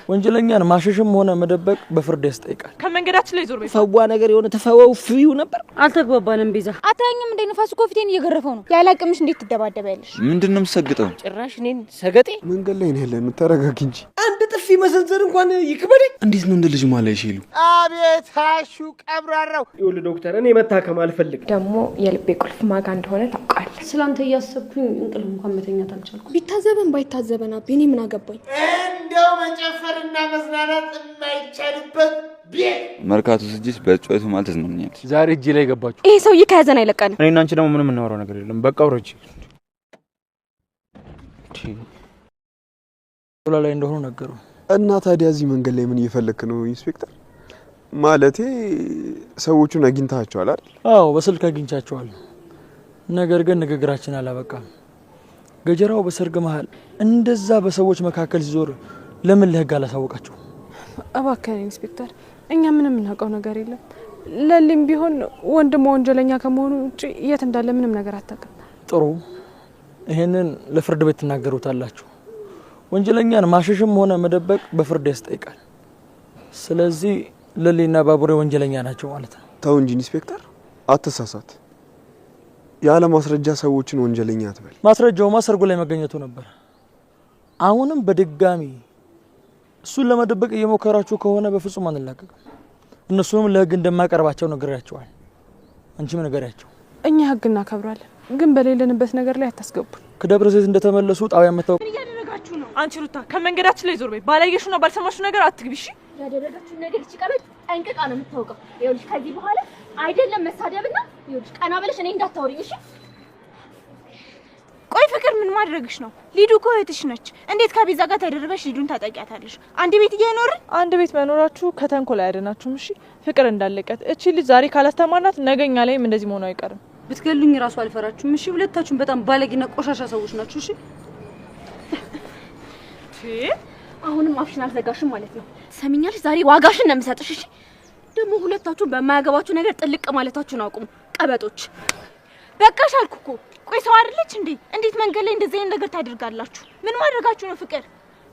ወንጀለኛን ማሸሽም ሆነ መደበቅ በፍርድ ያስጠይቃል። ከመንገዳችን ላይ ዞር በይ። ፈዋ ነገር የሆነ ተፈወው ፍዩ ነበር። አልተግባባንም ቤዛ። አታየኝም እንዴ ንፋስ እኮ ፊቴን እየገረፈው ነው። ያላቅምሽ እንዴት ትደባደባለሽ? ምንድነው የምትሰግጠው? ጭራሽ እኔን ሰገጤ መንገድ ላይ ነው ያለን። ተረጋጊ እንጂ አንድ ጥፊ መሰንዘር እንኳን ይክበደኝ። እንዴት ነው እንደ ልጅ ማለሽ ይሉ? አቤት አሹ ቀብራራው። ይኸውልህ ዶክተር እኔ መታከም አልፈልግም። ደግሞ የልቤ ቁልፍ ማጋ እንደሆነ ታውቃለህ። ስላንተ እያሰብኩኝ እንቅልፍ እንኳን መተኛት አልቻልኩም። ቢታዘበን ባይታዘበን እኔ ምን አገባኝ? እንደው መጨፈርና መዝናናት የማይቻልበት ቤት መርካቶ ስጅስ በጮቱ ማለት ተዝናኛል። ዛሬ እጄ ላይ ገባችሁ። ይሄ ሰውዬ ከያዘን አይለቀንም። እኔና አንቺ ደግሞ ምንም እናወራው ነገር የለም። በቃ አውሮች ቶላ ላይ እንደሆነ ነገሩ እና ታዲያ እዚህ መንገድ ላይ ምን እየፈለክ ነው ኢንስፔክተር? ማለቴ ሰዎቹን አግኝታቸዋል አይደል? አዎ በስልክ አግኝቻቸዋለሁ። ነገር ግን ንግግራችን አላበቃም። ገጀራው በሰርግ መሃል እንደዛ በሰዎች መካከል ሲዞር ለምን ለህግ አላሳወቃቸው? እባክህ ኢንስፔክተር፣ እኛ ምንም እናውቀው ነገር የለም። ለሊም ቢሆን ወንድሟ ወንጀለኛ ከመሆኑ ውጪ የት እንዳለ ምንም ነገር አታውቅም። ጥሩ፣ ይሄንን ለፍርድ ቤት ትናገሩታላችሁ። ወንጀለኛን ማሸሽም ሆነ መደበቅ በፍርድ ያስጠይቃል። ስለዚህ ለሊና ባቡሬ ወንጀለኛ ናቸው ማለት ነው። ተው እንጂ ኢንስፔክተር አትሳሳት። ያለ ማስረጃ ሰዎችን ወንጀለኛ አትበል። ማስረጃውማ ሰርጉ ላይ መገኘቱ ነበር። አሁንም በድጋሚ እሱን ለመደበቅ እየሞከራችሁ ከሆነ በፍጹም አንላቀቅም። እነሱንም ለህግ እንደማቀርባቸው ነግሬያቸዋል። አንቺም ንገሪያቸው። እኛ ህግ እናከብራለን፣ ግን በሌለንበት ነገር ላይ አታስገቡን። ከደብረ ዘይት እንደተመለሱ ጣቢያ መጣው። ምን እያደረጋችሁ ነው? አንቺ ሩታ ከመንገዳችን ላይ ዞር በይ። ባላየሽውና ባልሰማሽው ነገር አትግቢ። እሺ? ያደረጋችሁ ነገር ይችላል ጠንቅቃ ነው የምታውቀው። ይኸውልሽ ከዚህ በኋላ አይደለም መሳደብና ይኸውልሽ ቀና ብለሽ እኔ እንዳታወሪኝ እሺ? ቆይ ፍቅር ምን ማድረግሽ ነው? ሊዱ እኮ እህትሽ ነች። እንዴት ከቤዛ ጋር ተደረበሽ ሊዱን ታጠቂያታለሽ? አንድ ቤት እየኖርን አንድ ቤት መኖራችሁ ከተንኮል አያድናችሁም። እሺ ፍቅር እንዳለቀት እቺ ልጅ ዛሬ ካላስተማርናት ነገኛ ላይም እንደዚህ መሆኑ አይቀርም። ብትገሉኝ ራሱ አልፈራችሁም። እሺ ሁለታችሁም በጣም ባለጌና ቆሻሻ ሰዎች ናችሁ። እሺ አሁንም አፍሽን አልዘጋሽም ማለት ነው። ሰሚኛለሽ? ዛሬ ዋጋሽን ነው የምሰጥሽ። እሺ ደግሞ ሁለታችሁ በማያገባችሁ ነገር ጥልቅ ማለታችሁን አቁሙ ቀበጦች። በቃሽ አልኩ እኮ። ቆይ ሰው አይደለች እንዴ? እንዴት መንገድ ላይ እንደዚህ አይነት ነገር ታደርጋላችሁ? ምን ማድረጋችሁ ነው? ፍቅር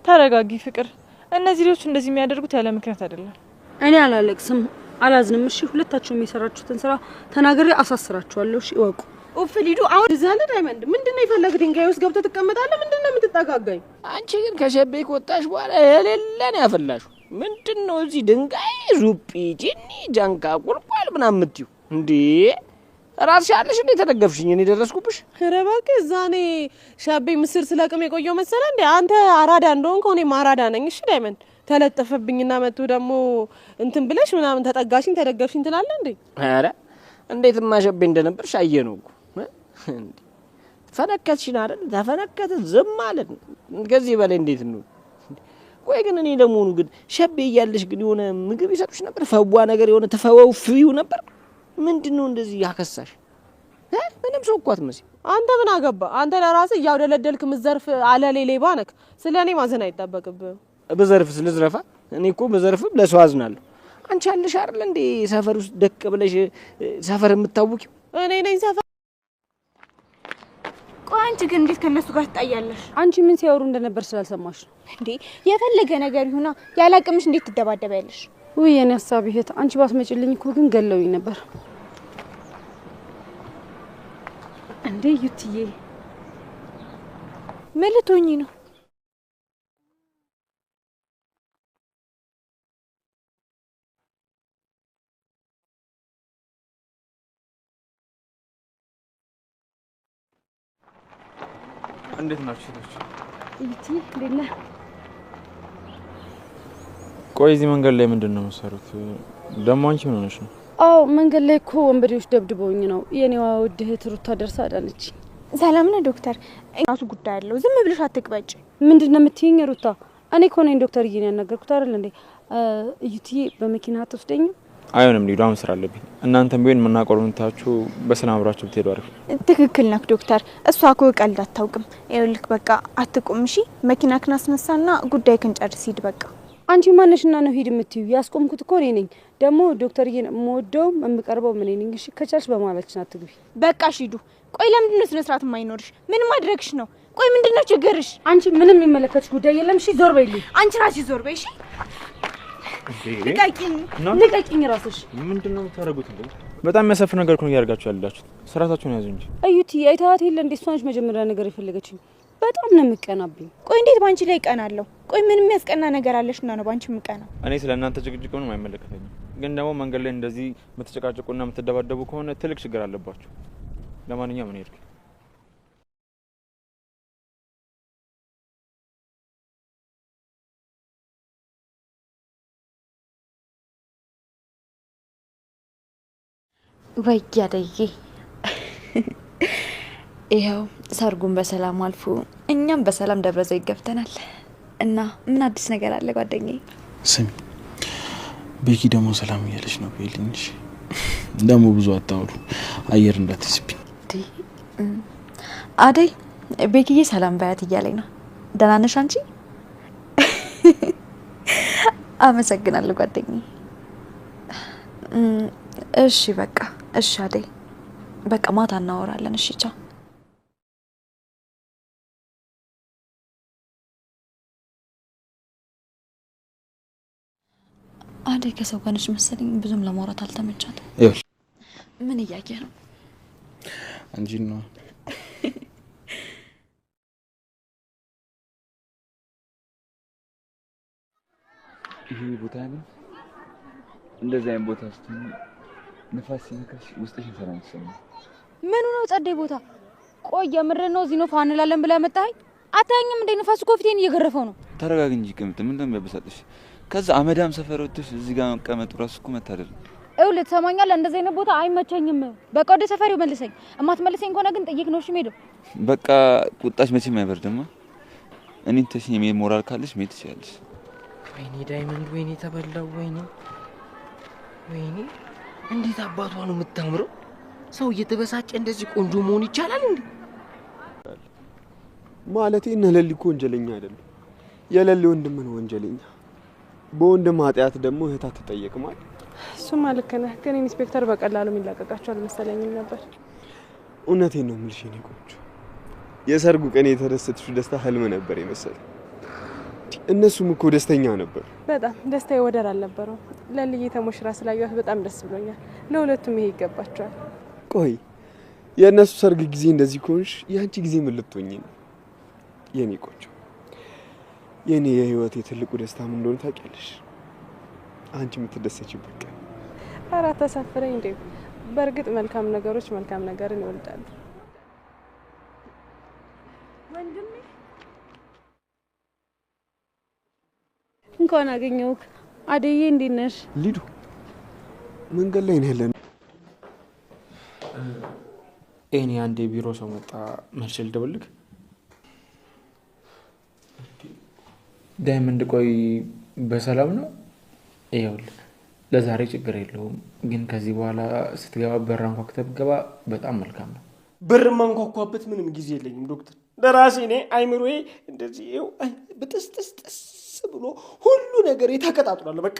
ተረጋጊ ፍቅር። እነዚህ ልጆች እንደዚህ የሚያደርጉት ያለ ምክንያት አይደለም። እኔ አላለቅስም አላዝንም። እሺ ሁለታችሁም የሰራችሁትን ስራ ተናግሬ አሳስራችኋለሁ። እሺ እወቁ። ኡፍ ሊዱ አሁን ዛለ ዳይመንድ ምንድነው የፈለግ ድንጋይ ውስጥ ገብተህ ትቀመጣለህ? ምንድነው የምትጠጋጋኝ? አንቺ ግን ከሸቤ ከወጣሽ በኋላ የሌለን ያፈላሹ ምንድነው? እዚህ ድንጋይ ዙጲ ጂኒ ጃንካ ቁልቋል ምናምን የምትይው እንዴ? ራስሽ ያለሽ እንዴ ተደገፍሽኝ? እኔ ደረስኩብሽ? ኧረ እባክህ እዛኔ ሻቤ ምስር ስለቅም የቆየው መሰለ እንዴ? አንተ አራዳ እንደሆንክ እኔም አራዳ ነኝ። እሺ ዳይመንድ ተለጠፈብኝና መጥቶ ደግሞ እንትን ብለሽ ምናምን ተጠጋሽኝ ተደገፍሽኝ ትላለህ እንዴ? ኧረ እንዴት ማሸቤ እንደነበርሽ አየነው እኮ እንዴ። ፈነከትሽን አይደል? ተፈነከተ ዝም ማለት ከዚህ በላይ እንዴት ነው? ቆይ ግን እኔ ለመሆኑ ግን ሸቤ እያለሽ ግን የሆነ ምግብ ይሰጡሽ ነበር? ፈዋ ነገር የሆነ ተፈወው ፍዩ ነበር? ምንድነው እንደዚህ ያከሳሽ? ምንም ሰው እኮ አትመስይ። አንተ ምን አገባ? አንተ ለራስህ እያውደለደልክ ምዘርፍ አለሌ ሌባ ነክ። ስለኔ ማዘን አይጠበቅብህም። በዘርፍስ ልዝረፋ? እኔ እኮ በዘርፍም ለሰው አዝናለሁ። አንቺ አለሽ አይደል እንዴ ሰፈር ውስጥ ደቅ ብለሽ ሰፈር የምታውቂው? እኔ ነኝ ሰፈር። ቆይ አንቺ ግን እንዴት ከነሱ ጋር ትጣያለሽ? አንቺ ምን ሲያወሩ እንደነበር ስላልሰማሽ ነው እንዴ? የፈለገ ነገር ይሁና ያላቅምሽ እንዴት ትደባደባለሽ? ውይ የኔ ሀሳብ ይሄት አንቺ ባትመጪልኝ እኮ ግን ገለውኝ ነበር። እንዴ ዩትዬ ምን ልትሆኚ ነው? እንዴት ናችሁ? ዩትዬ ሌላ ቆይ እዚህ መንገድ ላይ ምንድነው የምትሰሩት? ደሞ አንቺ ምን ሆነሽ ነው? አዎ መንገድ ላይ እኮ ወንበዴዎች ደብድበውኝ ነው። የኔዋ ውድ እህት ሩታ ደርሳ አዳነች። ሰላም ነው ዶክተር? ራሱ ጉዳይ አለው። ዝም ብለሽ አትቅበጭ። ምንድነው የምትይኝ ሩታ? እኔ እኮ ነኝ ዶክተር እየኔ ያናገርኩት አይደል እንዴ? ዩትዬ በመኪና አትወስደኝ? አይሆንም ሊዱ፣ አሁን ስራ አለብኝ። እናንተም ቢሆን መናቆሩንታችሁ በሰላም አብራችሁ ብትሄዱ አሪፍ። ትክክል ነህ ዶክተር። እሷ እኮ ቀልድ አታውቅም። ይኸውልህ በቃ አትቁም እሺ። መኪናህን አስነሳና ጉዳይህን ጨርስ ሂድ በቃ። አንቺ ማንሽና ነው ሂድ የምትዩ? ያስቆምኩት እኮ እኔ ነኝ። ደግሞ ዶክተርዬን የምወደው የምቀርበው ምን ነኝ? እሺ ከቻልሽ በማለትሽ አትግቢ። በቃ ሂዱ። ቆይ ለምንድን ነው ስነ ስርዓት የማይኖርሽ? ምን ማድረግሽ ነው? ቆይ ምንድነው ችግርሽ? አንቺ ምንም የሚመለከትሽ ጉዳይ የለም። እሺ ዞር በይልኝ። አንቺ ራስሽ ዞር በይ። እሺ ልቀቂኝ ራስሽ። ምንድነው የምታደርጉት እንዴ? በጣም የሚያሳፍር ነገር እኮ ነው እያደረጋችሁ ያላችሁት። ስራታችሁን ያዙ እንጂ። እዩት አይተዋት የለ እንዴ? እሷ ነች መጀመሪያ ነገር የፈለገችኝ። በጣም ነው የምቀናብኝ። ቆይ እንዴት ባንቺ ላይ ቀናለሁ? ቆይ ምንም የሚያስቀና ነገር አለሽና ነው ባንቺ የምቀናው? እኔ ስለ እናንተ ጭቅጭቅ ምንም አይመለከተኝም። ግን ደግሞ መንገድ ላይ እንደዚህ የምትጨቃጨቁና የምትደባደቡ ከሆነ ትልቅ ችግር አለባችሁ። ለማንኛውም እኔ ሄድኩ። ወያደዬ ይኸው ሰርጉን በሰላም አልፎ እኛም በሰላም ደብረ ዘይት ገብተናል። እና ምን አዲስ ነገር አለ ጓደኛዬ? ስሚ ቤኪ ደግሞ ሰላም እያለች ነው በልኝሽ። ደግሞ ብዙ አታውሩ አየር እንዳትስብኝ። አደይ ቤኪዬ ሰላም ባያት እያለኝ ነው። ደህና ነሽ አንቺ? አመሰግናለሁ ጓደኛዬ። እሺ በቃ እሺ አደይ በቃ ማታ እናወራለን። እሺ ቻው። አደይ ከሰው ጋር ነች መሰለኝ ብዙም ለማውራት አልተመቻትም። ምን እያየህ ነው? አንቺ ነው ይሄ ቦታ ነው። እንደዚህ አይነት ቦታ ስትሆን ንፋስ ሲነካሽ ውስጥሽን ሰላም ይሰማል። ምን ነው ጸደይ ቦታ? ቆይ የምር ነው እዚህ ነው ፋን ላለን ብላ መጣኸኝ? አታየኝም እንደ ንፋስ እኮ ፊቴን እየገረፈው ነው። ተረጋግ እንጂ ቅምጥ፣ ምን እንደሚያበሳጥሽ? ከዛ አመዳም ሰፈር ወጥተሽ እዚህ ጋር መቀመጡ ራሱ እኮ መታደል ነው። እውነት ትሰማኛለህ? እንደዚህ አይነት ቦታ አይመቸኝም። በቃ ወደ ሰፈሪው መልሰኝ። እማትመልሰኝ ከሆነ ግን ጥይቅ ነው። እሺ ሄደው በቃ ቁጣሽ መቼም አይበርድማ። እኔን ተሽኝ የመሄድ ሞራል ካለሽ መሄድ ትችያለሽ። ወይኔ ዳይመንድ፣ ወይኔ ተበላው፣ ወይኔ ወይኔ፣ እንዴት አባቷ ነው የምታምረው! ሰው እየተበሳጨ እንደዚህ ቆንጆ መሆን ይቻላል እንዴ? ማለቴ እነ ለሊ እኮ ወንጀለኛ አይደለም። የለሊ ወንድም ነው ወንጀለኛ። በወንድም ኃጢአት ደግሞ እህት አትጠየቅም አይደል? እሱማ ልክ ነህ፣ ግን ኢንስፔክተር በቀላሉ የሚላቀቃቸው አልመሰለኝም ነበር። እውነቴን ነው የምልሽ የኔ ቆንጆ፣ የሰርጉ ቀን የተደሰትሽው ደስታ ህልም ነበር የመሰለኝ። እነሱም እኮ ደስተኛ ነበር። በጣም ደስታዬ ወደር አልነበረው። ለልዬ ተሞሽራ ስላየኋት በጣም ደስ ብሎኛል። ለሁለቱም ይሄ ይገባቸዋል። ቆይ የእነሱ ሰርግ ጊዜ እንደዚህ ከሆንሽ የአንቺ ጊዜ ምን ልትሆኚ ነው የኔ ቆንጆ? የኔ የህይወቴ ትልቁ ደስታ ምን እንደሆነ ታውቂያለሽ? አንቺ የምትደሰችበት ቀን። ኧረ ተሳፍረኝ እንዴ! በእርግጥ መልካም ነገሮች መልካም ነገርን ይወልዳሉ። ወንድሜ እንኳን አገኘሁህ። አደዬ እንዴት ነሽ? ሊዱ መንገድ ላይ ነው ያለነው። እኔ አንዴ ቢሮ ሰው መጣ፣ መልሼ ልደውልልህ። ዳይመንድ ቆይ በሰላም ነው? ይኸውልህ ለዛሬ ችግር የለውም፣ ግን ከዚህ በኋላ ስትገባ በር አንኳኩተህ ብትገባ በጣም መልካም ነው። በር ማንኳኳበት ምንም ጊዜ የለኝም ዶክተር። ለራሴ እኔ አይምሮዬ እንደዚህ ይኸው ብጥስጥስጥስ ብሎ ሁሉ ነገር ተቀጣጥሏል። በቃ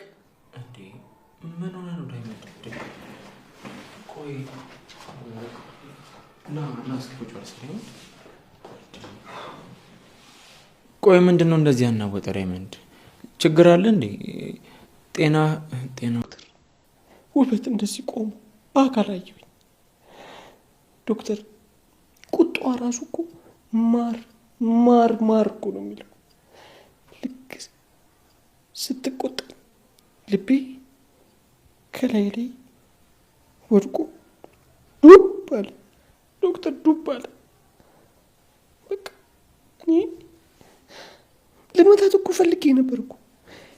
እንዴ ምን ሆነ ነው ዳይመንድ? ቆይ ና እስኪ ቁጭ በል እስኪ። ቆይ ምንድን ነው እንደዚህ ያናወጠ ዳይመንድ? ችግር አለ እንዴ? ጤና ውበት እንደዚህ ቆሞ በአካል አየሁኝ ዶክተር። ቁጣዋ ራሱ እኮ ማር ማር ማር እኮ ነው የሚለው። ልክ ስትቆጣኝ ልቤ ከላይ ላይ ወድቆ ዱብ አለ ዶክተር፣ ዱብ አለ። በቃ እኔ ለመታት እኮ ፈልጌ ነበር እኮ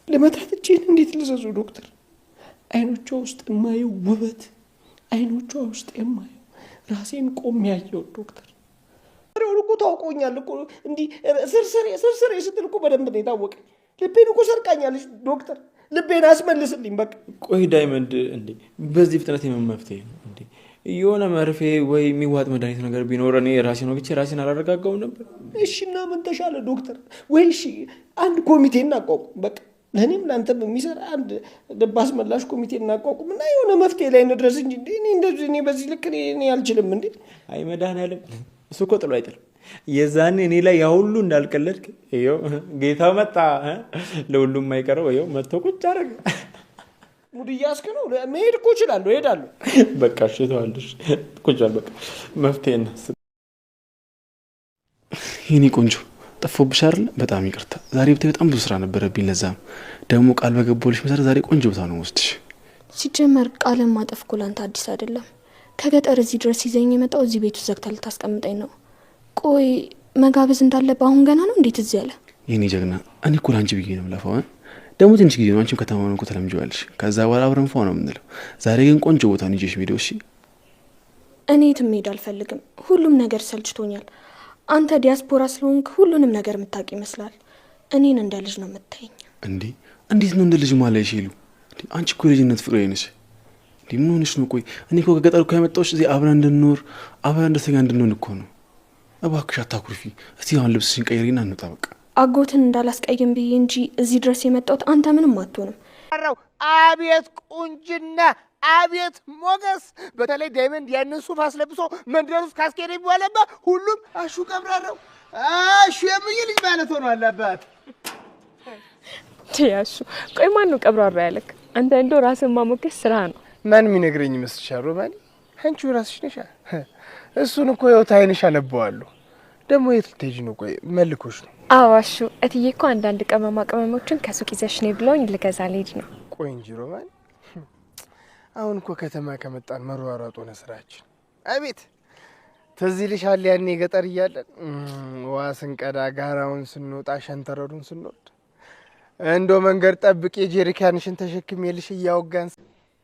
ለመታት እጄን እንዴት ልዘዙ ዶክተር? አይኖቿ ውስጥ የማየው ውበት፣ አይኖቿ ውስጥ የማየው ራሴን ቆም ያየው ዶክተር። ሬውን እኮ ታውቆኛል እኮ እንዲህ ስርስሬ ስትል እኮ በደንብ ነው የታወቀኝ። ልቤን እኮ ሰርቃኛለች ዶክተር፣ ልቤን አስመልስልኝ በቃ። ቆይ ዳይመንድ እንዴ በዚህ ፍጥነት የምን መፍትሄ ነው እንዴ? የሆነ መርፌ ወይ የሚዋጥ መድኃኒት ነገር ቢኖር እኔ ራሴን ወግቼ ራሴን አላረጋጋውም ነበር? እሺ እና ምን ተሻለ ዶክተር? ወይ እሺ አንድ ኮሚቴ እናቋቁም በቃ፣ ለእኔም ለአንተም የሚሰራ አንድ ልብ አስመላሽ ኮሚቴ እናቋቁም እና የሆነ መፍትሄ ላይ እንድረስ እንጂ እኔ እንደዚህ እኔ በዚህ ልክ እኔ አልችልም እንዴ። አይ መድኃኒዓለም እሱ እኮ ጥሎ አይጥልም። የዛኔ እኔ ላይ ያ ሁሉ እንዳልቀለድክ ይኸው ጌታ መጣ። ለሁሉም የማይቀረው ይኸው መጥቶ ቁጭ አደረገ። ሙድ እያስክ ነው። መሄድ እኮ እችላለሁ፣ እሄዳለሁ። በቃ እሺ ተዋልሽ። ቁጭ በል በቃ መፍትሄ እናስብ። የኔ ቆንጆ ጠፋሁብሽ አይደል? በጣም ይቅርታ። ዛሬ ብታይ በጣም ብዙ ስራ ነበረብኝ። ለዛ ደግሞ ቃል በገባሁልሽ መሰረት ዛሬ ቆንጆ ቦታ ነው ወስድሽ። ሲጀመር ቃልን ማጠፍ እኮ ላንተ አዲስ አይደለም። ከገጠር እዚህ ድረስ ይዘኝ የመጣው እዚህ ቤት ውስጥ ዘግታ ልታስቀምጠኝ ነው። ቆይ መጋበዝ እንዳለብህ አሁን ገና ነው እንዴት እዚህ ያለ? የኔ ጀግና፣ እኔ እኮ ላንቺ ብዬ ነው የምለፋው። ደግሞ ትንሽ ጊዜ ነው፣ አንቺም ከተማውን እኮ ተለምጂዋለሽ። ከዛ በኋላ አብረን ፏ ነው የምንለው። ዛሬ ግን ቆንጆ ቦታ ነው ይዤሽ የምሄደው። እሺ? እኔ የትም መሄድ አልፈልግም። ሁሉም ነገር ሰልችቶኛል። አንተ ዲያስፖራ ስለሆንክ ሁሉንም ነገር የምታውቅ ይመስላል። እኔን እንደ ልጅ ነው የምታየኝ። እንዴ እንዴት ነው እንደ ልጅ ማለት ይሉ? አንቺ እኮ የልጅነት ፍቅሬ ነሽ። እንዴ ምን ሆነሽ ነው? ቆይ እኔ እኮ ከገጠር እኮ ያመጣሁሽ እዚህ አብረን እንድንኖር አብረን ደስተኛ እንድንሆን እኮ ነው። እባክሽ አታኩርፊ። እስቲ አሁን ልብስሽን ቀይሪና እንውጣ በቃ። አጎትን እንዳላስቀይም ብዬ እንጂ እዚህ ድረስ የመጣሁት አንተ ምንም አትሆንም። አቤት ቁንጅና፣ አቤት ሞገስ! በተለይ ዳይመንድ ያንን ሱፍ አስለብሶ መንደር ውስጥ ካስኬደኝ በኋላማ ሁሉም አሹ ቀብራራው አሹ የምዬ ልጅ ማለት ሆኖ አለባት። ያሹ ቆይ ማን ነው ቀብራራ ያለክ? አንተ እንደው ራስን ማሞገስ ስራ ነው። ማን የሚነግረኝ ይመስልሻል ሮማኒ? አንቺው ራስሽ ነሽ። እሱን እኮ ያው ታይንሽ አነበዋለሁ። ደግሞ የት ልትሄጂ ነው? ቆይ መልኮሽ ነው? አዋሹ እትዬ እኮ አንዳንድ ቅመማ ቅመሞችን ከሱቅ ይዘሽ ነይ ብለውኝ ልገዛ ልሄድ ነው። ቆይ እንጂ ሮማኒ፣ አሁን እኮ ከተማ ከመጣን መሯሯጥ ሆነ ስራችን። አቤት ትዝ ይልሻል ያኔ ገጠር እያለን ውሃ ስንቀዳ ጋራውን ስንወጣ ሸንተረሩን ስንወርድ እንዶ መንገድ ጠብቄ ጄሪካንሽን ተሸክሜልሽ እያወጋን።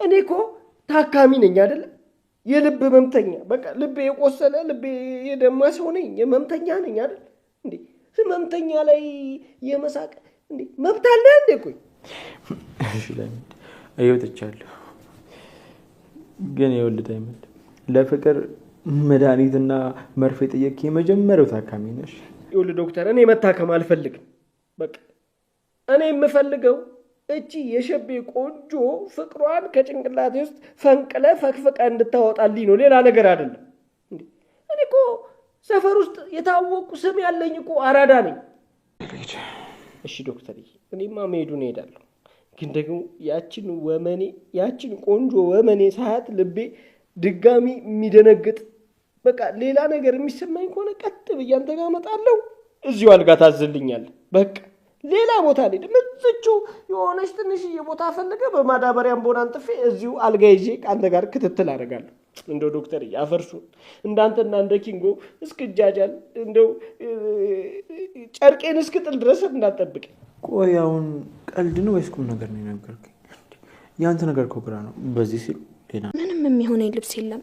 እኔ እኮ ታካሚ ነኝ አይደለ? የልብ ህመምተኛ። በቃ ልቤ የቆሰለ ልቤ የደማ ሰው ነኝ። የህመምተኛ ነኝ አይደል እንዴ? ህመምተኛ ላይ የመሳቅ እንዴ መብት አለ እንዴ? ቆይ እሺ ዳይመንድ አይወጥቻለሁ፣ ግን ይኸውልህ ዳይመንድ ለፍቅር መድኃኒትና መርፌ ጥየቅ የመጀመሪያው ታካሚ ነሽ። ይኸውልህ ዶክተር፣ እኔ መታከም አልፈልግም። በቃ እኔ የምፈልገው እቺ የሸቤ ቆንጆ ፍቅሯን ከጭንቅላቴ ውስጥ ፈንቅለ ፈክፈቃ እንድታወጣልኝ ነው፣ ሌላ ነገር አይደለም። እንዴ እኔ እኮ ሰፈር ውስጥ የታወቁ ስም ያለኝ እኮ አራዳ ነኝ። እሺ ዶክተር፣ እኔማ መሄዱን እሄዳለሁ፣ ግን ደግሞ ያችን ቆንጆ ወመኔ ሰዓት ልቤ ድጋሚ የሚደነግጥ በቃ ሌላ ነገር የሚሰማኝ ከሆነ ቀጥ ብዬ አንተ ጋር እመጣለሁ። እዚሁ አልጋ ታዝልኛለህ። በቃ ሌላ ቦታ አልሄድም። እዚሁ የሆነች ትንሽዬ ቦታ ፈልገ በማዳበሪያም ቦና አንጥፌ እዚሁ አልጋ ይዤ ከአንተ ጋር ክትትል አደርጋለሁ። እንደው ዶክተር አፈርሱን እንዳንተና እንደ ኪንጎ እስክጃጃል እንደው ጨርቄን እስክጥል ድረስ እንዳትጠብቅ። ቆይ አሁን ቀልድ ነው ወይስ ቁም ነገር ነው የነገርከኝ? ያንተ ነገር እኮ ግራ ነው። በዚህ ሲሉ ምንም የሚሆነኝ ልብስ የለም።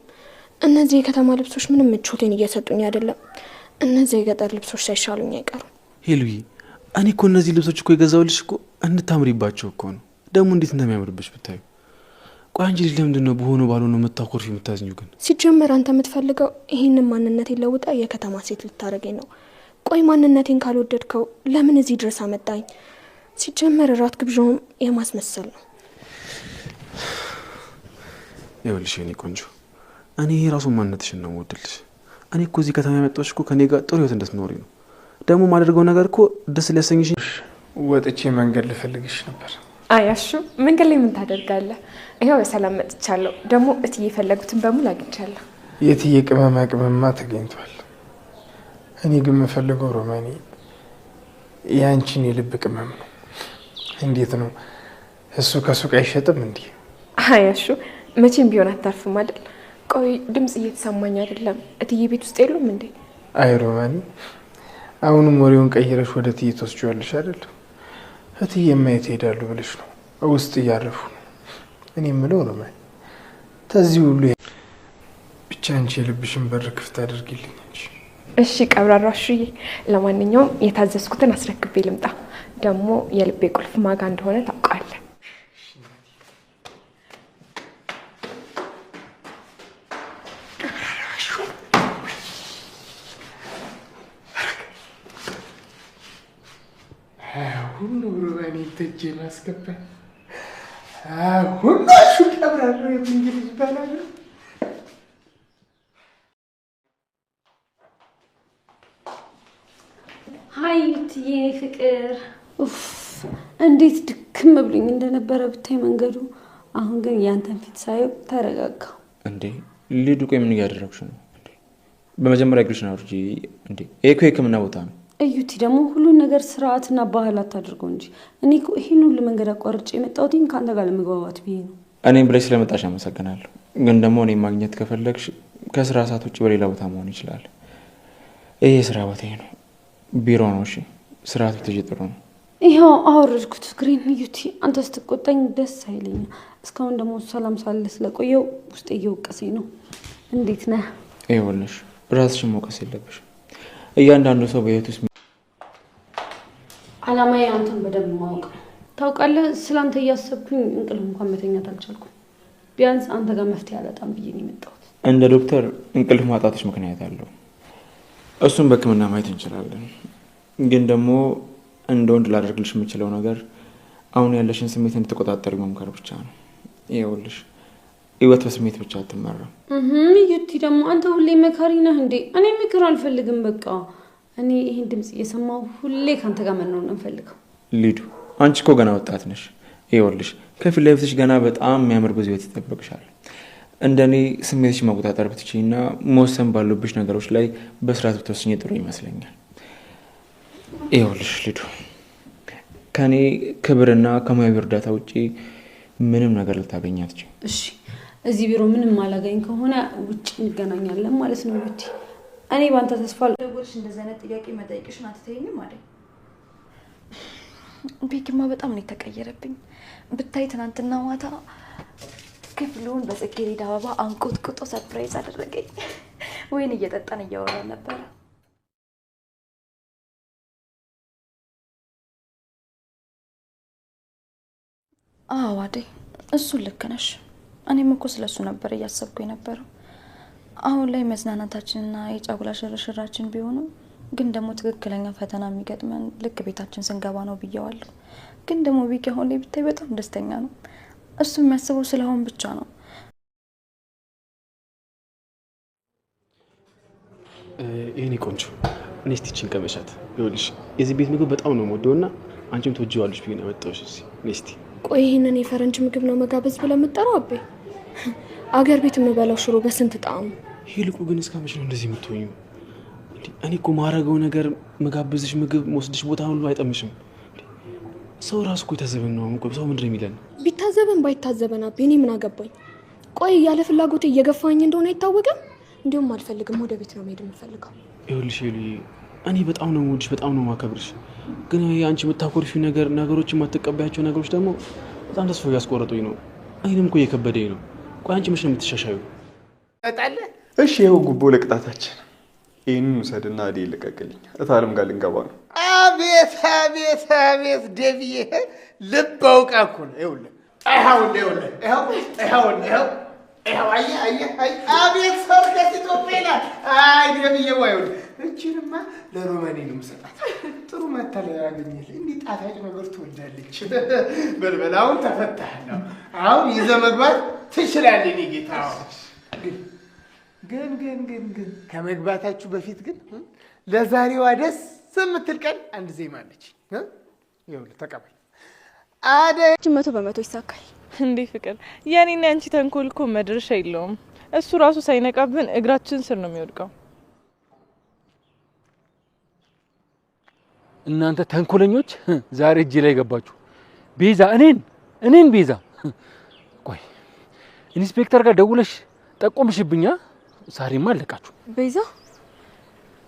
እነዚህ የከተማ ልብሶች ምንም ምቾቴን እየሰጡኝ አይደለም። እነዚህ የገጠር ልብሶች ሳይሻሉኝ አይቀሩም። ሄሉዬ፣ እኔ እኮ እነዚህ ልብሶች እኮ የገዛሁልሽ እኮ እንድታምሪባቸው እኮ ነው። ደግሞ እንዴት እንደሚያምርብሽ ብታዩ። ቆይ አንቺ ልጅ ለምንድን ነው በሆነ ባልሆነ የምታኮርፊ የምታዝኙ? ግን ሲጀመር አንተ የምትፈልገው ይህንን ማንነቴን ለውጣ የከተማ ሴት ልታደርገኝ ነው። ቆይ ማንነቴን ካልወደድከው ለምን እዚህ ድረስ አመጣኝ? ሲጀመር እራት ግብዣውም የማስመሰል ነው። ይኸውልሽ የኔ ቆንጆ፣ እኔ ራሱ ማንነትሽን ነው የምወድልሽ። እኔ እኮ እዚህ ከተማ የመጣሁሽ እኮ ከኔ ጋር ጥሩ ህይወት እንድትኖሪ ነው። ደግሞ ማደርገው ነገር እኮ ደስ ሊያሰኝሽ። ወጥቼ መንገድ ልፈልግሽ ነበር። አያሹ መንገድ ላይ ምን ታደርጋለህ? ይኸው በሰላም መጥቻለሁ። ደግሞ እትዬ የፈለጉትን በሙሉ አግኝቻለሁ። የትዬ ቅመማ ቅመማ ተገኝቷል። እኔ ግን የምፈልገው ሮማኒ ያንቺን የልብ ቅመም ነው። እንዴት ነው እሱ ከሱቅ አይሸጥም እንዴ? አያሹ መቼም ቢሆን አታርፍም አይደል? ቆይ ድምጽ እየተሰማኝ አይደለም። እትዬ ቤት ውስጥ የሉም እንዴ? አይ ሮማኒ፣ አሁንም ወሬውን ቀይረሽ ወደ እትዬ ትወስጂዋለሽ አይደል? እትዬ ማየት ይሄዳሉ ብለሽ ነው ውስጥ እያረፉ ነው። እኔ የምለው ሮማኒ፣ ተዚህ ሁሉ ብቻ አንቺ የልብሽን በር ክፍት አድርጊልኝ እንጂ። እሺ ቀብራራሹዬ፣ ለማንኛውም የታዘዝኩትን አስረክቤ ልምጣ። ደግሞ የልቤ ቁልፍ ማጋ እንደሆነ ታውቃለህ። ሁሉ ሮማኒ ተጄ ማስገባ ሁሉ አሹ ቀብራራ የእንግሊዝ ይባላል። አዩትዬ ፍቅር እንዴት ድክም ብሎኝ እንደነበረ ብታይ መንገዱ። አሁን ግን ያንተን ፊት ሳየው ተረጋጋ። እንዴ ሊዱ ቆይ ምን እያደረግሽ ነው? በመጀመሪያ እግርሽን አውርጂ። እንዴ እኮ የሕክምና ቦታ ነው። እዩቲ ደግሞ ሁሉን ነገር ስርዓትና ባህል አታድርገው እንጂ እኔ እኮ ይሄን ሁሉ መንገድ አቋርጬ የመጣሁት ከአንተ ጋር ለመግባባት ብዬ ነው። እኔም ብለሽ ስለመጣሽ አመሰግናለሁ። ግን ደግሞ እኔ ማግኘት ከፈለግሽ ከስራ ሰዓት ውጭ በሌላ ቦታ መሆን ይችላል። ይሄ ስራ ቦታዬ ነው፣ ቢሮ ነው። እሺ ስርዓቱ ተጀጥሮ ነው። ይኸው አወረድኩት ፍቅሬን። እዩቲ አንተ ስትቆጣኝ ደስ አይለኝም። እስካሁን ደግሞ ሰላም ሳለ ስለቆየው ውስጥ እየወቀሰኝ ነው። እንዴት ነህ? ይኸውልሽ ራስሽን መውቀስ የለብሽም። እያንዳንዱ ሰው በህይወት ውስጥ አላማዬ አንተን በደንብ ማወቅ ነው። ታውቃለህ፣ ስላንተ እያሰብኩኝ እንቅልፍ እንኳን መተኛት አልቻልኩም። ቢያንስ አንተ ጋር መፍትሄ አላጣም ብዬ ነው የመጣሁት። እንደ ዶክተር እንቅልፍ ማጣትሽ ምክንያት አለው። እሱን በህክምና ማየት እንችላለን። ግን ደግሞ እንደ ወንድ ላደርግልሽ የምችለው ነገር አሁን ያለሽን ስሜት እንድትቆጣጠሪ መምከር ብቻ ነው። ይኸውልሽ ህይወት በስሜት ብቻ አትመራም። ዩቲ ደግሞ አንተ ሁሌ መካሪ ነህ እንዴ? እኔ ምክር አልፈልግም። በቃ እኔ ይህን ድምጽ እየሰማሁ ሁሌ ከአንተ ጋር መኖር ነው የምፈልገው። ሊዱ አንቺ እኮ ገና ወጣት ነሽ። ይኸውልሽ ከፊት ለፊትሽ ገና በጣም የሚያምር ብዙ ህይወት ይጠብቅሻል። እንደኔ ስሜትሽ መቆጣጠር ብትችይና መወሰን ባሉብሽ ነገሮች ላይ በስርዓት ብትወስኝ ጥሩ ይመስለኛል። ይኸውልሽ ሊዱ ከኔ ክብርና ከሙያዊ እርዳታ ውጪ ምንም ነገር ልታገኝ አትችይም። እሺ እዚህ ቢሮ ምንም ማላገኝ ከሆነ ውጭ እንገናኛለን ማለት ነው። ዩቲ እኔ ባንተ ተስፋ ደውልሽ እንደዚህ አይነት ጥያቄ መጠየቅሽን አትተይኝም አይደል? ቤኪማ በጣም ነው የተቀየረብኝ። ብታይ ትናንትና ማታ ክፍሉን በጽጌረዳ አበባ አንቆጥቁጦ ሰርፕራይዝ አደረገኝ። ወይን እየጠጣን እያወራን ነበር። አዎ አደይ እሱን ልክ ነሽ። እኔም እኮ ስለሱ ነበር እያሰብኩ የነበረው። አሁን ላይ መዝናናታችንና የጫጉላ ሽርሽራችን ቢሆንም ግን ደግሞ ትክክለኛ ፈተና የሚገጥመን ልክ ቤታችን ስንገባ ነው ብየዋለሁ። ግን ደግሞ ቢቂ አሁን ላይ ብታይ በጣም ደስተኛ ነው። እሱ የሚያስበው ስለአሁን ብቻ ነው። ይሄኔ ቆንጆ እኔ እስቲ ቺን ቀመሻት። ይኸውልሽ የዚህ ቤት ምግብ በጣም ነው የምወደውና አንቺም ትወጂዋለሽ ብዬ ነው ያመጣሁሽ። እኔ እስቲ ቆይ ይሄንን የፈረንጅ ምግብ ነው መጋበዝ ብለህ የምትጠራው? አቤ አገር ቤት የምበላው ሽሮ በስንት ጣዕሙ። ይልቁ ግን እስከ መቼ ነው እንደዚህ የምትሆኙ? እኔ እኮ ማረገው ነገር መጋበዝሽ ምግብ መወስድሽ ቦታ ሁሉ አይጠምሽም። ሰው ራሱ እኮ የታዘበን ነው። አሁን ሰው ምንድን ነው የሚለን? ቢታዘበን ባይታዘበን አቤ እኔ ምን አገባኝ? ቆይ ያለ ፍላጎት እየገፋኝ እንደሆነ አይታወቅም። እንዲሁም አልፈልግም፣ ወደ ቤት ነው መሄድ የምፈልገው። ይኸውልሽ እኔ በጣም ነው የምወድሽ፣ በጣም ነው የማከብርሽ። ግን አንቺ የምታኮርፊው ነገር፣ ነገሮች የማትቀበያቸው ነገሮች ደግሞ በጣም ተስፋ እያስቆረጡኝ ነው። እኔንም እኮ እየከበደኝ ነው። ቆይ አንቺ መች ነው የምትሻሻዩ? እሺ ይኸው ጉቦ ለቅጣታችን። ይህንን ውሰድና አዴ ይለቀቅልኝ። እታለም ጋር ልንገባ ነው። አቤት አቤት አቤት ደብዬ ልብ አውቃ እኮ ነው። ይኸውልህ አቤት ሰርከስ ኢትዮጵያ ናት። አይ ደብዬ ይኸውልህ እችንማ ለሮማኔ ነው የምሰጣት። ጥሩ መተለያ ያገኘል። እንዲህ ጣፋጭ ነገር ትወዳለች። በልበል አሁን ተፈታህ። አሁን ይዘህ መግባት ትችላለህ። እኔ ጌታ ግን ከመግባታችሁ በፊት ግን ለዛሬዋ ደስ የምትል ቀን አንድ ዜማ አለች። ይኸውልህ ተቀበል። አደይ 100% ይሳካል። እንዴ ፍቅር፣ የኔና ያንቺ ተንኮል እኮ መድረሻ የለውም። እሱ ራሱ ሳይነቃብን እግራችን ስር ነው የሚወድቀው። እናንተ ተንኮለኞች ዛሬ እጄ ላይ ገባችሁ። ቤዛ እኔን ቤዛ፣ ቆይ ኢንስፔክተር ጋር ደውለሽ ጠቆምሽብኛ። ዛሬማ አለቃችሁ። ቤዛ፣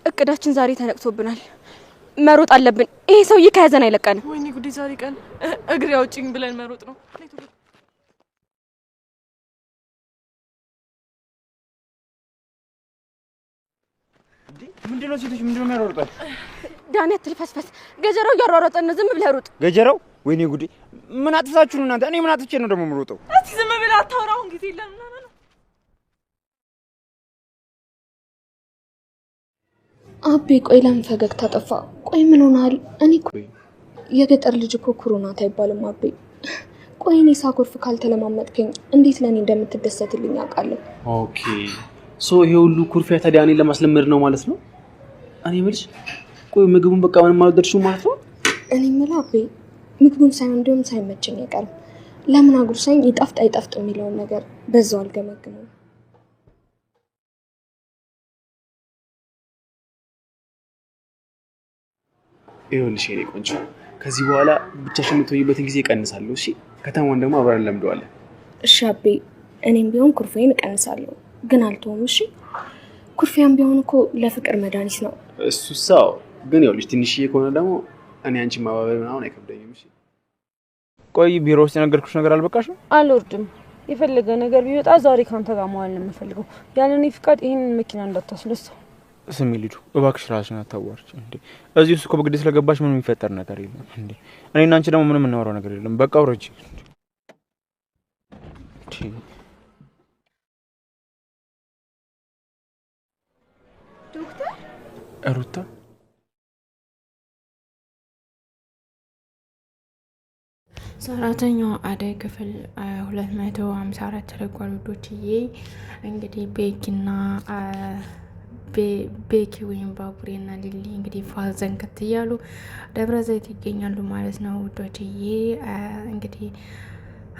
እቅዳችን ዛሬ ተነቅቶብናል። መሮጥ አለብን። ይሄ ሰውዬ ከያዘን አይለቀንም። ወይኔ ጉዴ! ዛሬ ቀን እግሬ አውጪኝ ብለን መሮጥ ነው። ምንድነው ሴቶች ምንድነው የሚያሯሩጣል? ዳኒ አትልፈስፈስ። ገጀራው እያሯሯጠን ነው። ዝም ብለህ ሩጥ። ገጀራው? ወይኔ ጉዴ! ምን አጥፋችሁ ነው እናንተ? እኔ ምን አጥቼ ነው ደግሞ የምሮጠው? እስቲ ዝም ብለህ አታውራ። አሁን ጊዜ የለም። አቤ ቆይ ለምን ፈገግታ ጠፋ? ቆይ ምን ሆናል? እኔ እኮ የገጠር ልጅ እኮ ኩሩ ናት አይባልም አቤ። ቆይ እኔ ሳኮርፍ ካልተለማመጥከኝ እንዴት ለኔ እንደምትደሰትልኝ አውቃለሁ። ኦኬ ሶ ይሄ ሁሉ ኩርፊያ ታዲያ እኔን ለማስለመድ ነው ማለት ነው? እኔ የምልሽ ቆይ ምግቡን በቃ ምንም አልወደድሽውም ማለት ነው? እኔ የምለው አቤ ምግቡን ሳይሆን እንዲሁም ሳይመቸኝ አይቀርም። ለምን አጉርሳኝ ይጣፍጥ አይጣፍጥ የሚለውን ነገር በዛው አልገመግመው። ይኸውልሽ የኔ ቆንጆ ከዚህ በኋላ ብቻሽን የምትሆኝበትን ጊዜ እቀንሳለሁ። እሺ ከተማውን ደግሞ አብረን እንለምደዋለን። እሺ አቤ እኔም ቢሆን ኩርፌን እቀንሳለሁ፣ ግን አልተውም። እሺ ኩርፊያም ቢሆን እኮ ለፍቅር መድኃኒት ነው። እሱ ሰው ግን ይኸውልሽ ትንሽዬ ከሆነ ደግሞ እኔ አንቺን ማባበል ምናምን አይከብደኝም። እሺ ቆይ ቢሮ ውስጥ የነገርኩሽ ነገር አልበቃሽም? አልወርድም። የፈለገ ነገር ቢወጣ ዛሬ ካንተ ጋር መዋል ነው የምፈልገው። ያለኔ ፍቃድ ይሄንን መኪና እንዳታስነሳው። ስሚ ልጁ እባክሽ ራስሽን አታዋርጪ እንዴ። እዚህ ውስጥ እኮ በግድ ስለገባሽ ምንም የሚፈጠር ነገር የለም እንዴ። እኔና አንቺ ደግሞ ምንም እናወራው ነገር የለም። በቃ አውረጂ። ዶክተር ሩታ ሰራተኛዋ አደይ ክፍል 254 ተለቋል ውዶችዬ። እንግዲህ ቤኪ ወይም ባቡሬና ሊሊ እንግዲህ ፋዘን ከትያሉ ደብረ ዘይት ይገኛሉ ማለት ነው ውዶችዬ። እንግዲህ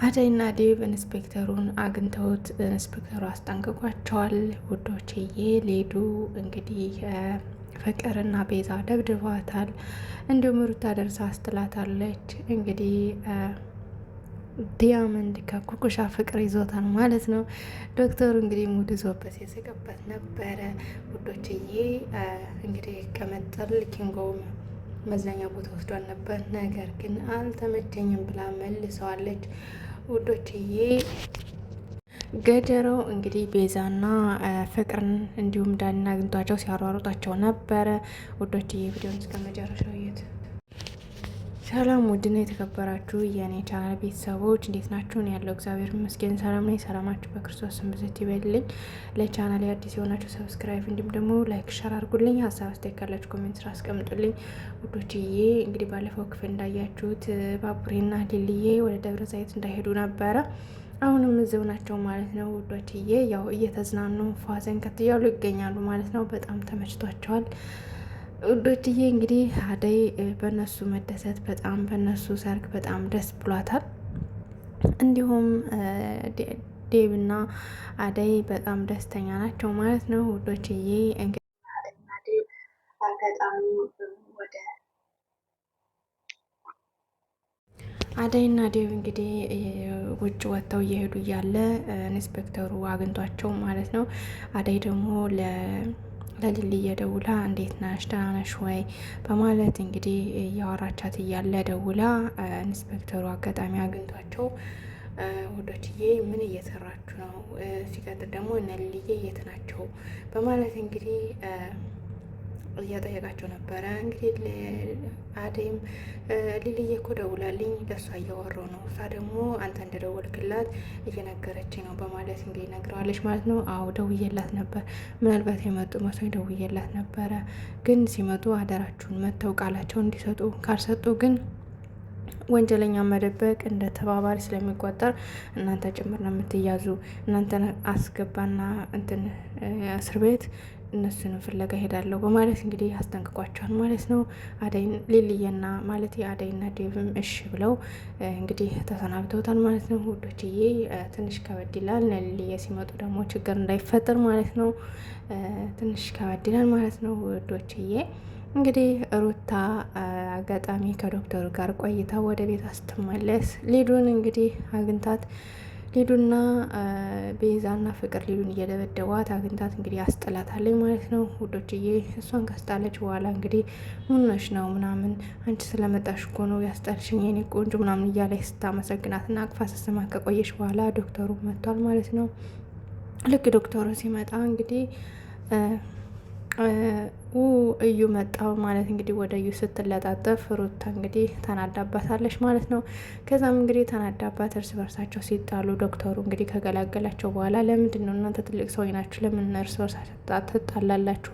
አደይና ዴቭ ኢንስፔክተሩን አግኝተውት ኢንስፔክተሩ አስጠንቅቋቸዋል ውዶችዬ። ሌዱ እንግዲህ ፍቅርና ቤዛ ደብድቧታል። እንዲሁም ሩታ ደርሳ አስጥላታለች። እንግዲህ ዲያመንድ ከኩኩሻ ፍቅር ይዞታል ማለት ነው። ዶክተሩ እንግዲህ ሙድ ይዞበት የዘገበት ነበረ ውዶችዬ። እንግዲህ ከመጠል ኪንጎ መዝናኛ ቦታ ወስዷል ነበር፣ ነገር ግን አልተመቸኝም ብላ መልሰዋለች ውዶችዬ። ገጀረው እንግዲህ ቤዛና ፍቅርን እንዲሁም ዳኒን አግኝቷቸው ሲያሯሩጣቸው ነበረ ውዶችዬ። ቪዲዮን እስከ መጨረሻው እዩት። ሰላም ውድና የተከበራችሁ የኔ ቻናል ቤተሰቦች እንዴት ናችሁ? እኔ ያለው እግዚአብሔር ይመስገን ሰላም ነኝ። ሰላማችሁ በክርስቶስ ስም ብዝት ይበልልኝ። ለቻናል አዲስ የሆናችሁ ሰብስክራይብ እንዲሁም ደግሞ ላይክ ሸር አድርጉልኝ። ሀሳብ አስተያየት ካላችሁ ኮሜንት ስራ አስቀምጡልኝ ውዶችዬ። እንግዲህ ባለፈው ክፍል እንዳያችሁት ባቡሬና ሊልዬ ወደ ደብረ ዘይት እንዳይሄዱ ነበረ። አሁንም እዚው ናቸው ማለት ነው ውዶችዬ። ያው እየተዝናኑ ፏዘን ከትያሉ ይገኛሉ ማለት ነው። በጣም ተመችቷቸዋል ውዶችዬ። እንግዲህ አደይ በነሱ መደሰት በጣም በነሱ ሰርግ በጣም ደስ ብሏታል። እንዲሁም ዴብና አደይ በጣም ደስተኛ ናቸው ማለት ነው ውዶችዬ። እንግዲህ አደይና ዴብ አጋጣሚ ወደ አደይና ዴብ እንግዲህ ውጭ ወጥተው እየሄዱ እያለ ኢንስፔክተሩ አግኝቷቸው ማለት ነው። አደይ ደግሞ ለሊሊ እየደውላ እንዴት ነሽ ደህና ነሽ ወይ በማለት እንግዲህ እያወራቻት እያለ ደውላ ኢንስፔክተሩ አጋጣሚ አግኝቷቸው ወዶችዬ ምን እየሰራችሁ ነው? ሲቀጥል ደግሞ እነ ሊሊዬ የት ናቸው? በማለት እንግዲህ እያጠየቃቸው ነበረ። እንግዲህ አደይም ሊሊዬ እኮ ደውላልኝ ለእሷ እያወራሁ ነው፣ እሷ ደግሞ አንተ እንደደወልክላት እየነገረችኝ ነው በማለት እንግዲህ ነግረዋለች ማለት ነው። አዎ ደውዬላት ነበር፣ ምናልባት የመጡ መስሎኝ ደውዬላት ነበረ፣ ግን ሲመጡ አደራችሁን መተው ቃላቸውን እንዲሰጡ፣ ካልሰጡ ግን ወንጀለኛ መደበቅ እንደ ተባባሪ ስለሚቆጠር እናንተ ጭምር ነው የምትያዙ፣ እናንተን አስገባና እንትን እስር ቤት እነሱንም ፍለጋ ሄዳለሁ በማለት እንግዲህ አስጠንቅቋቸዋል ማለት ነው። አደይን ሊልየና ማለት የአደይና ዴቭም እሺ ብለው እንግዲህ ተሰናብተውታል ማለት ነው ውዶችዬ። ትንሽ ከበድ ይላል። ሊልየ ሲመጡ ደግሞ ችግር እንዳይፈጠር ማለት ነው። ትንሽ ከበድ ይላል ማለት ነው ውዶችዬ። እንግዲህ ሩታ አጋጣሚ ከዶክተሩ ጋር ቆይታ ወደ ቤት ስትመለስ ሊዱን እንግዲህ አግኝታት ሊዱና ቤዛና ፍቅር ሊዱን እየደበደቧት አግኝታት እንግዲህ አስጥላታለች ማለት ነው ውዶችዬ። እሷን ካስጣለች በኋላ እንግዲህ ምንነሽ ነው ምናምን አንቺ ስለመጣሽ እኮ ነው ያስጣልሽኝ የኔ ቆንጆ ምናምን እያለች ስታመሰግናትና አቅፋ ስትስማ ከቆየች በኋላ ዶክተሩ መጥቷል ማለት ነው። ልክ ዶክተሩ ሲመጣ እንግዲህ እዩ መጣው ማለት እንግዲህ ወደ እዩ ስትለጣጠፍ ሩታ እንግዲህ ተናዳባታለች ማለት ነው። ከዛም እንግዲህ ተናዳባት እርስ በርሳቸው ሲጣሉ ዶክተሩ እንግዲህ ከገላገላቸው በኋላ ለምንድን ነው እናንተ ትልቅ ሰው ናችሁ ለምን እርስ በርሳቸው ትጣላላችሁ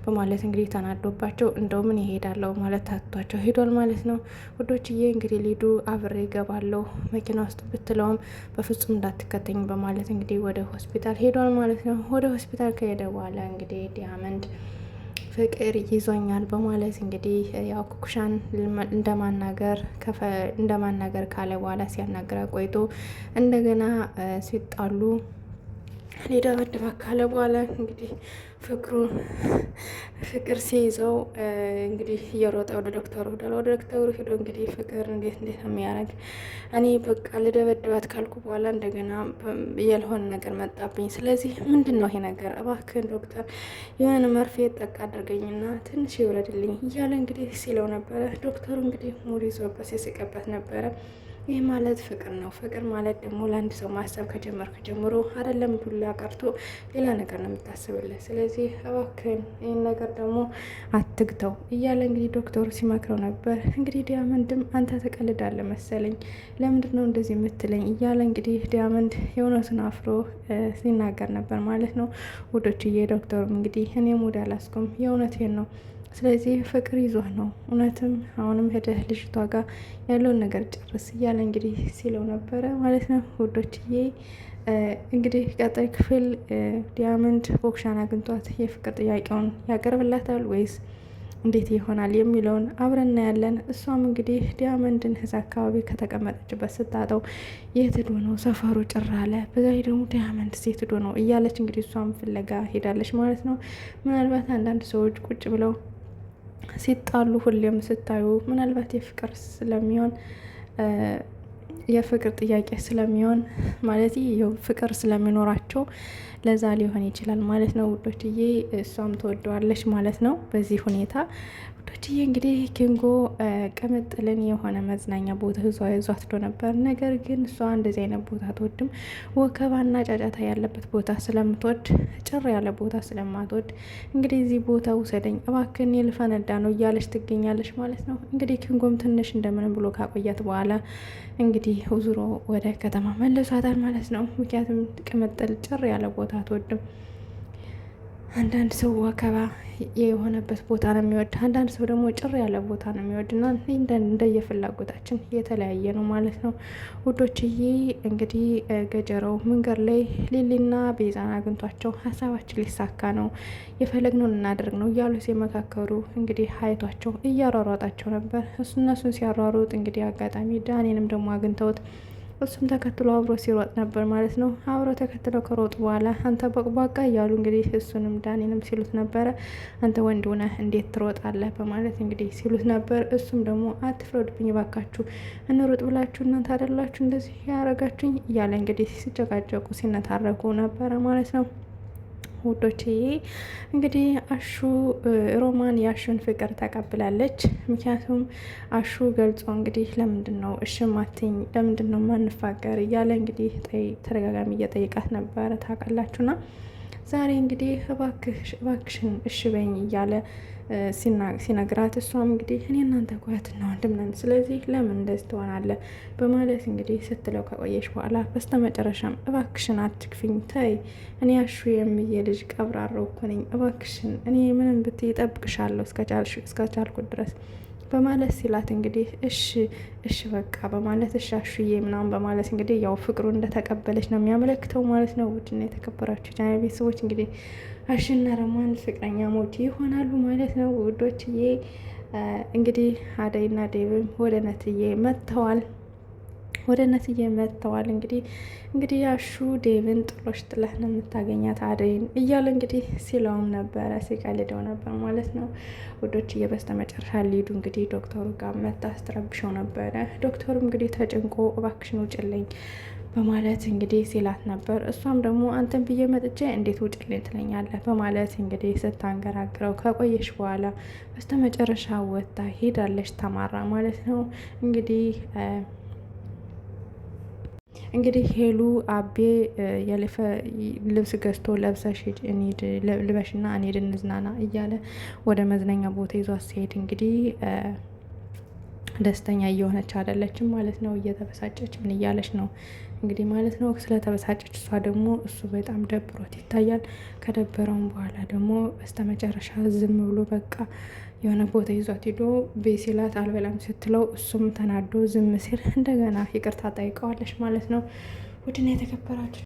በማለት እንግዲህ ተናዶባቸው እንደው ምን ይሄዳለው ማለት ታቷቸው ሄዷል ማለት ነው ውዶችዬ። እንግዲህ ሊዱ አብሬ እገባለሁ መኪና ውስጥ ብትለውም በፍጹም እንዳትከተኝ በማለት እንግዲህ ወደ ሆስፒታል ሄዷል ማለት ነው። ወደ ሆስፒታል ከሄደ በኋላ እንግዲህ ዲያመንድ ፍቅር ይዞኛል በማለት እንግዲህ ያው ኩኩሻን እንደማናገር ካለ በኋላ ሲያናግራ ቆይቶ እንደገና ሲጣሉ ሊደበድባት ካለ በኋላ እንግዲህ ፍቅር ሲይዘው እንግዲህ እየሮጠ ወደ ዶክተሩ ሄዷል። ወደ ዶክተሩ ሄዶ እንግዲህ ፍቅር እንዴት የሚያደርግ እኔ በቃ ልደበድባት ካልኩ በኋላ እንደገና ያልሆነ ነገር መጣብኝ። ስለዚህ ምንድን ነው ይሄ ነገር? እባክህን ዶክተር የሆነ መርፌ ጠቅ አድርገኝና ትንሽ ይውረድልኝ እያለ እንግዲህ ሲለው ነበረ። ዶክተሩ እንግዲህ ሙድ ይዞበት ሲስቅበት ነበረ። ይህ ማለት ፍቅር ነው። ፍቅር ማለት ደግሞ ለአንድ ሰው ማሰብ ከጀመርክ ጀምሮ አይደለም ዱላ ቀርቶ ሌላ ነገር ነው የምታስብለት። ስለዚህ እባክህን ይህን ነገር ደግሞ አትግተው እያለ እንግዲህ ዶክተሩ ሲመክረው ነበር። እንግዲህ ዲያመንድም አንተ ተቀልዳለህ መሰለኝ፣ ለምንድን ነው እንደዚህ የምትለኝ እያለ እንግዲህ ዲያመንድ የእውነቱን አፍሮ ሲናገር ነበር ማለት ነው ውዶችዬ። ዶክተሩም እንግዲህ እኔ ሙድ አላስኩም፣ የእውነቴን ነው ስለዚህ ፍቅር ይዞህ ነው እውነትም አሁንም ሄደህ ልጅቷ ጋር ያለውን ነገር ጨርስ እያለ እንግዲህ ሲለው ነበረ ማለት ነው ውዶችዬ። እንግዲህ ቀጣይ ክፍል ዲያመንድ ቦክሻን አግኝቷት የፍቅር ጥያቄውን ያቀርብላታል ወይስ እንዴት ይሆናል የሚለውን አብረን እናያለን። እሷም እንግዲህ ዲያመንድን እዛ አካባቢ ከተቀመጠችበት ስታጠው የት ሄዶ ነው ሰፈሩ ጭር አለ፣ በዛ ደግሞ ዲያመንድ ሴት ሄዶ ነው እያለች እንግዲህ እሷም ፍለጋ ሄዳለች ማለት ነው። ምናልባት አንዳንድ ሰዎች ቁጭ ብለው ሲጣሉ ሁሌም ስታዩ ምናልባት የፍቅር ጥያቄ ስለሚሆን ማለት ፍቅር ስለሚኖራቸው ለዛ ሊሆን ይችላል ማለት ነው ውዶችዬ። እሷም ትወደዋለች ማለት ነው በዚህ ሁኔታ ውዶችዬ። እንግዲህ ኪንጎ ቅምጥልን የሆነ መዝናኛ ቦታ ይዟት ሄዶ ነበር። ነገር ግን እሷ እንደዚህ አይነት ቦታ አትወድም። ወከባና ጫጫታ ያለበት ቦታ ስለምትወድ፣ ጭር ያለ ቦታ ስለማትወድ እንግዲህ እዚህ ቦታ ውሰደኝ እባክህን ልፈነዳ ነው እያለች ትገኛለች ማለት ነው። እንግዲህ ኪንጎም ትንሽ እንደምንም ብሎ ካቆያት በኋላ እንግዲህ ዙሮ ወደ ከተማ መለሷታል ማለት ነው። ምክንያቱም ቅምጥል ጭር ያለ ቦታ አትወድም። አንዳንድ ሰው ወከባ የሆነበት ቦታ ነው የሚወድ፣ አንዳንድ ሰው ደግሞ ጭር ያለ ቦታ ነው የሚወድ እና እንደየፍላጎታችን የተለያየ ነው ማለት ነው ውዶችዬ። እንግዲህ ገጀረው መንገድ ላይ ሊሊና ቤዛን አግኝቷቸው ሀሳባችን ሊሳካ ነው የፈለግነውን እናደርግ ነው እያሉ ሲመካከሩ እንግዲህ ሀይቷቸው እያሯሯጣቸው ነበር። እነሱን ሲያሯሩጥ እንግዲህ አጋጣሚ ዳኔንም ደግሞ አግኝተውት እሱም ተከትሎ አብሮ ሲሮጥ ነበር ማለት ነው። አብሮ ተከትለው ከሮጡ በኋላ አንተ በቅቧቃ እያሉ እንግዲህ እሱንም ዳኔንም ሲሉት ነበረ። አንተ ወንድ ሆነህ እንዴት ትሮጣለህ በማለት እንግዲህ ሲሉት ነበር። እሱም ደግሞ አትፍረዱብኝ ባካችሁ፣ እንሩጥ ብላችሁ እናንተ አይደላችሁ እንደዚህ ያረጋችሁኝ እያለ እንግዲህ ሲጨቃጨቁ ሲነታረኩ ነበረ ማለት ነው ውዶችዬ። እንግዲህ አሹ ሮማን የአሹን ፍቅር ተቀብላለች። ምክንያቱም አሹ ገልጾ እንግዲህ ለምንድን ነው እሺ ማትኝ፣ ለምንድን ነው ማንፋቀር እያለ እንግዲህ ተደጋጋሚ እየጠየቃት ነበረ ታውቃላችሁና ዛሬ እንግዲህ እባክሽን እሺ በኝ እያለ ሲነግራት እሷም እንግዲህ እኔ እናንተ እህትና ወንድም ነን፣ ስለዚህ ለምን እንደዚህ ትሆናለህ በማለት እንግዲህ ስትለው ከቆየች በኋላ በስተመጨረሻም እባክሽን አትክፊኝ፣ ተይ እኔ አሹ የሚዬ ልጅ ቀብራረው እኮ ነኝ፣ እባክሽን እኔ ምንም ብትይ እጠብቅሻለሁ እስከቻልኩት ድረስ በማለት ሲላት እንግዲህ እሺ በቃ በማለት እሺ አሹዬ ምናምን በማለት እንግዲህ ያው ፍቅሩ እንደተቀበለች ነው የሚያመለክተው ማለት ነው። ውድና የተከበራችሁ ቻናል ቤተሰቦች እንግዲህ አሹና ሮማን ፍቅረኛሞች ይሆናሉ ማለት ነው ውዶችዬ። እንግዲህ አደይና ዴቭም ወደ ነትዬ መጥተዋል። እንግዲህ አሹ ዴቭን ጥሎሽ ጥለህ ነው የምታገኛት አደይን እያለ እንግዲህ ሲለውም ነበረ ሲቀልደው ነበር ማለት ነው ውዶችዬ። በስተመጨረሻ ሊዱ እንግዲህ ዶክተሩ ጋር መታ ስትረብሸው ነበረ። ዶክተሩ እንግዲህ ተጨንቆ እባክሽን ውጭልኝ በማለት እንግዲህ ሲላት ነበር። እሷም ደግሞ አንተን ብዬ መጥቼ እንዴት ውጭልኝ ትለኛለህ በማለት እንግዲህ ስታንገራግረው ከቆየሽ በኋላ በስተመጨረሻ ወጥታ ሄዳለች ተማራ ማለት ነው። እንግዲህ ሄሉ አቤ ልብስ ገዝቶ ለብሰሽ ልበሽና እንሂድ እንዝናና እያለ ወደ መዝናኛ ቦታ ይዟት ሲሄድ እንግዲህ ደስተኛ እየሆነች አይደለችም ማለት ነው። እየተበሳጨች ምን እያለች ነው እንግዲህ ማለት ነው። ስለተበሳጨች እሷ ደግሞ እሱ በጣም ደብሮት ይታያል። ከደበረውም በኋላ ደግሞ በስተመጨረሻ ዝም ብሎ በቃ የሆነ ቦታ ይዟት ሄዶ ቤሲላት አልበላም ስትለው እሱም ተናዶ ዝም ሲል እንደገና ይቅርታ ጠይቀዋለች ማለት ነው። ውድና የተከበራችሁ